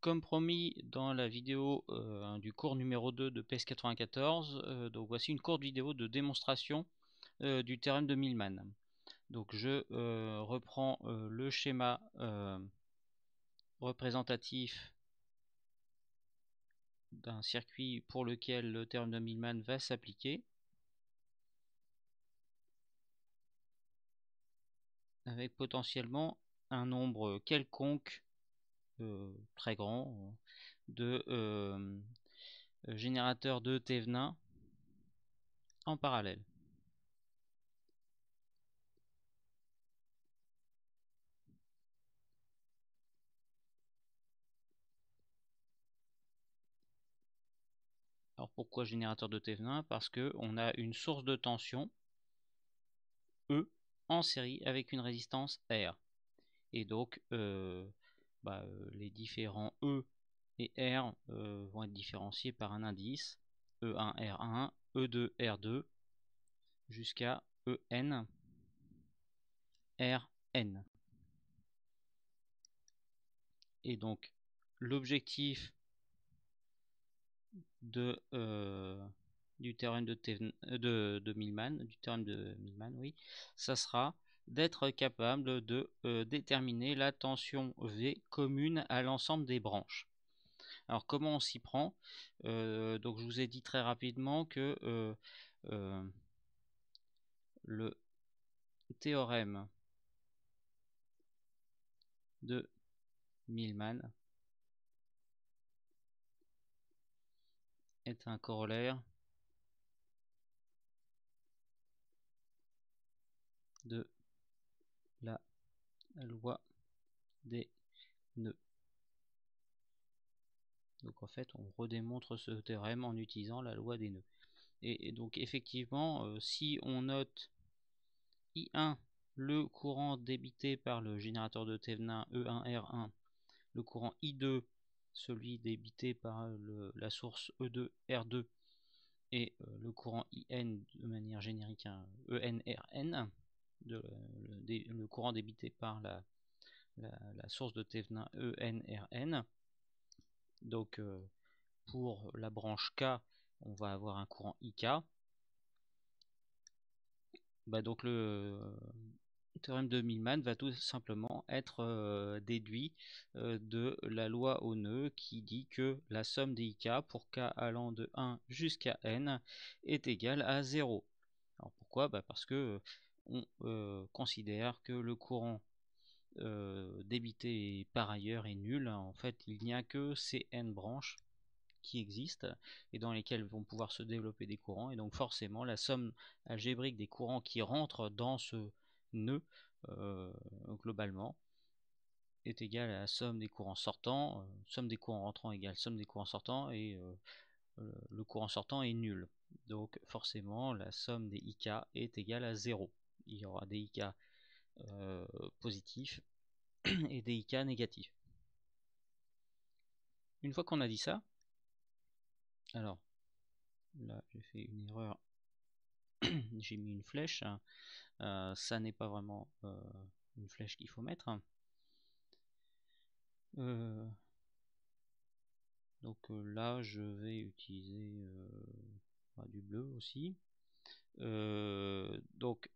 comme promis dans la vidéo du cours numéro 2 de PES94, donc voici une courte vidéo de démonstration du théorème de Millman. Donc je reprends le schéma représentatif d'un circuit pour lequel le théorème de Millman va s'appliquer, avec potentiellement un nombre quelconque très grand de générateurs de Thevenin en parallèle. Alors pourquoi générateur de Thevenin? Parce qu'on a une source de tension E en série avec une résistance R. Et donc les différents E et R vont être différenciés par un indice E1 R1, E2 R2 jusqu'à EN Rn. Et donc l'objectif du théorème de Millman, oui, ça sera d'être capable de déterminer la tension V commune à l'ensemble des branches. Alors comment on s'y prend? Donc je vous ai dit très rapidement que le théorème de Millman est un corollaire de la loi des nœuds. Donc en fait on redémontre ce théorème en utilisant la loi des nœuds. Et donc effectivement si on note I1 le courant débité par le générateur de Thevenin E1R1, le courant I2 celui débité par la source E2 R2 et le courant IN de manière générique ENRN, le courant débité par la source de Thevenin ENRN. Donc pour la branche K on va avoir un courant IK. Donc le théorème de Millman va tout simplement être déduit de la loi aux nœuds qui dit que la somme des IK pour K allant de 1 jusqu'à N est égale à 0. Alors pourquoi? Parce que on considère que le courant débité par ailleurs est nul. En fait il n'y a que ces N branches qui existent et dans lesquelles vont pouvoir se développer des courants, et donc forcément la somme algébrique des courants qui rentrent dans ce nœud globalement est égale à la somme des courants sortants, somme des courants rentrants égale somme des courants sortants, et le courant sortant est nul, donc forcément la somme des IK est égale à 0. Il y aura des IK positifs et des IK négatifs. Une fois qu'on a dit ça, alors là j'ai fait une erreur, j'ai mis une flèche, ça n'est pas vraiment une flèche qu'il faut mettre. Donc là je vais utiliser du bleu aussi. Donc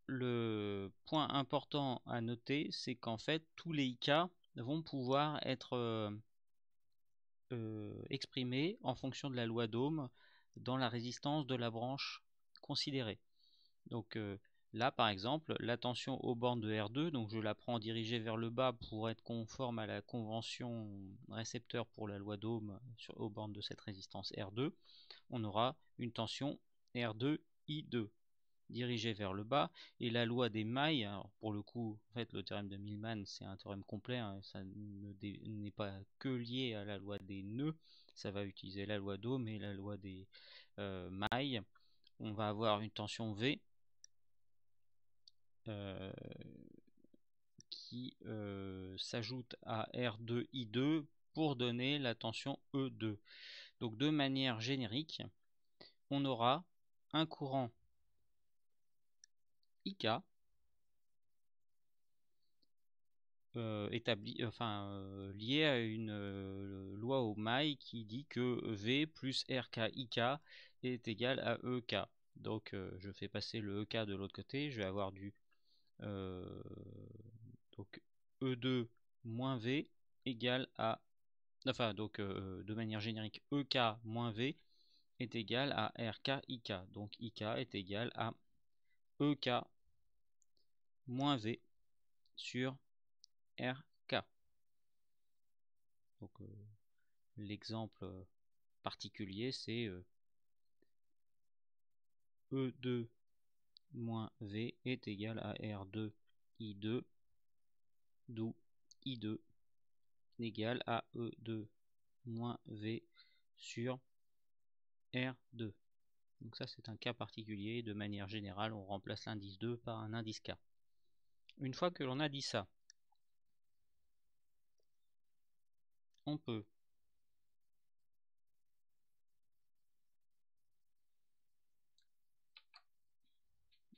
le point important à noter, c'est qu'en fait tous les IK vont pouvoir être exprimés en fonction de la loi d'Ohm dans la résistance de la branche considérée. Donc là par exemple la tension aux bornes de R2, donc je la prends dirigée vers le bas pour être conforme à la convention récepteur pour la loi d'Ohm aux bornes de cette résistance R2, on aura une tension R2I2 dirigée vers le bas, et la loi des mailles, alors pour le coup en fait le théorème de Millman c'est un théorème complet, ça n'est pas que lié à la loi des nœuds, ça va utiliser la loi d'Ohm et la loi des mailles. On va avoir une tension V qui s'ajoute à R2I2 pour donner la tension E2. Donc de manière générique, on aura un courant IK lié à une loi Ohmai qui dit que V plus RKIK est égal à EK. Donc je fais passer le EK de l'autre côté, je vais avoir du donc E2 moins V égale à, de manière générique, EK moins V est égal à RKIK. Donc IK est égal à EK moins V sur RK. Donc l'exemple particulier, c'est E2 moins V est égal à R2 I2, d'où I2 égale à E2 moins V sur R2. Donc ça, c'est un cas particulier. De manière générale, on remplace l'indice 2 par un indice K. Une fois que l'on a dit ça, on peut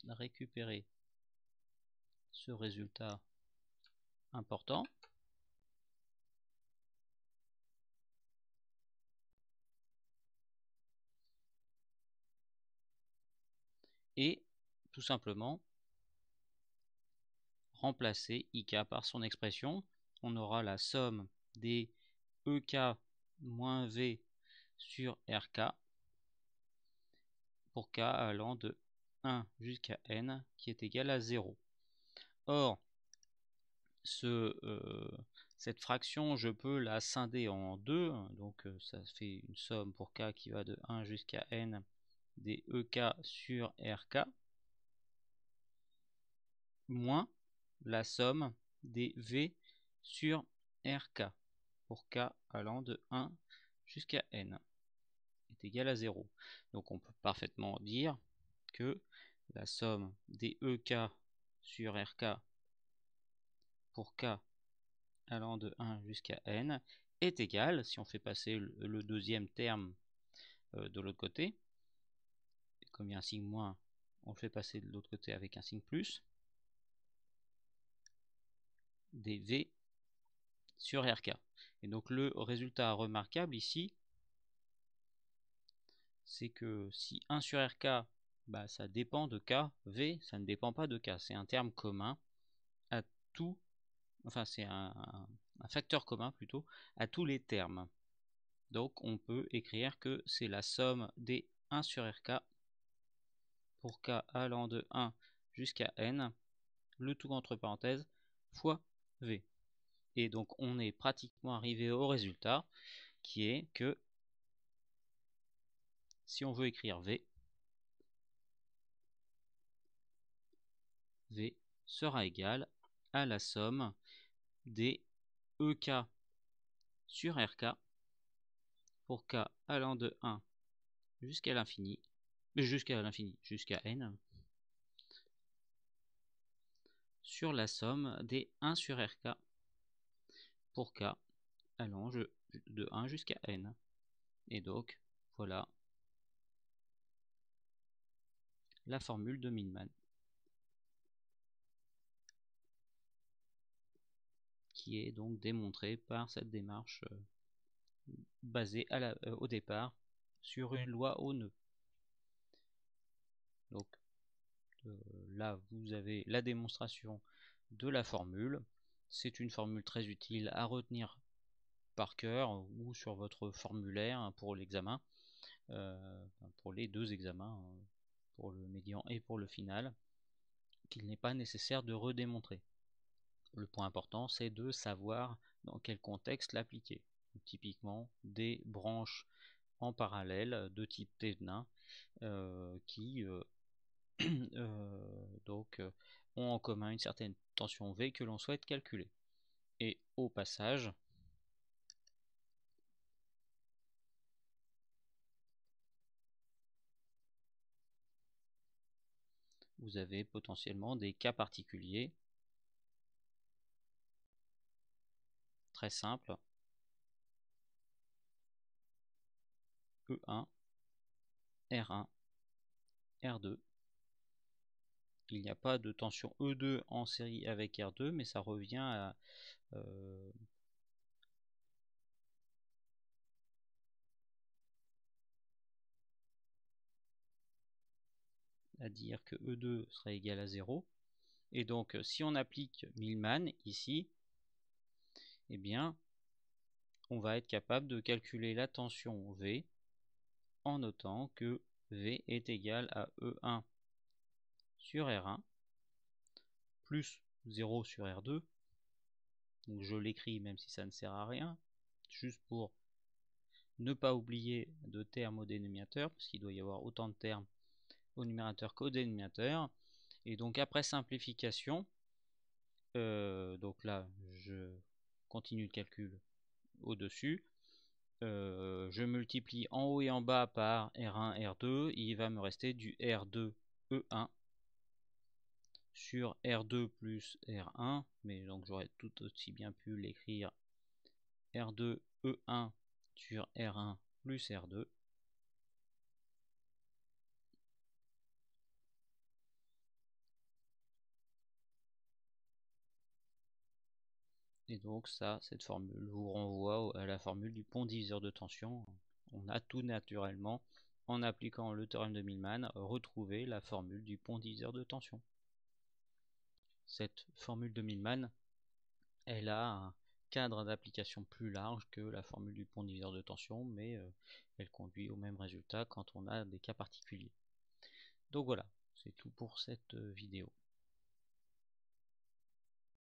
récupérer ce résultat important et tout simplement remplacer IK par son expression. On aura la somme des EK moins V sur RK pour K allant de 1 jusqu'à N qui est égal à 0. Or, cette fraction, je peux la scinder en deux, donc ça fait une somme pour K qui va de 1 jusqu'à N des EK sur RK, moins la somme des V sur RK, pour K allant de 1 jusqu'à N, est égal à 0. Donc on peut parfaitement dire que la somme des EK sur RK pour K allant de 1 jusqu'à N est égale, si on fait passer le deuxième terme de l'autre côté, comme il y a un signe moins, on le fait passer de l'autre côté avec un signe plus, des V sur RK. Et donc le résultat remarquable ici, c'est que si 1 sur RK, bah, ça dépend de K, V, ça ne dépend pas de K. C'est un terme commun à tout, enfin c'est un facteur commun plutôt, à tous les termes. Donc on peut écrire que c'est la somme des 1 sur RK pour K allant de 1 jusqu'à N, le tout entre parenthèses, fois V. Et donc on est pratiquement arrivé au résultat qui est que si on veut écrire V, V sera égal à la somme des EK sur RK pour K allant de 1 jusqu'à l'infini, jusqu'à N, sur la somme des 1 sur RK pour K allant de 1 jusqu'à N. Et donc, voilà la formule de Millman, qui est donc démontrée par cette démarche basée au départ sur une loi au nœud. Donc là, vous avez la démonstration de la formule. C'est une formule très utile à retenir par cœur ou sur votre formulaire pour l'examen, pour les deux examens, pour le médian et pour le final, qu'il n'est pas nécessaire de redémontrer. Le point important, c'est de savoir dans quel contexte l'appliquer. Typiquement, des branches en parallèle de type Thevenin qui ont en commun une certaine tension V que l'on souhaite calculer. Et au passage, vous avez potentiellement des cas particuliers très simples. E1, R1, R2, il n'y a pas de tension E2 en série avec R2, mais ça revient à dire que E2 serait égal à 0. Et donc, si on applique Millman ici, eh bien, on va être capable de calculer la tension V en notant que V est égal à E1 sur R1 plus 0 sur R2. Donc je l'écris même si ça ne sert à rien, juste pour ne pas oublier de termes au dénominateur, parce qu'il doit y avoir autant de termes au numérateur qu'au dénominateur. Et donc après simplification, donc là je continue le calcul au-dessus, je multiplie en haut et en bas par R1, R2, il va me rester du R2 E1 sur R2 plus R1, mais donc j'aurais tout aussi bien pu l'écrire R2 E1 sur R1 plus R2. Et donc ça, cette formule vous renvoie à la formule du pont diviseur de tension. On a tout naturellement, en appliquant le théorème de Millman, retrouvé la formule du pont diviseur de tension. Cette formule de Millman, elle a un cadre d'application plus large que la formule du pont diviseur de tension, mais elle conduit au même résultat quand on a des cas particuliers. Donc voilà, c'est tout pour cette vidéo.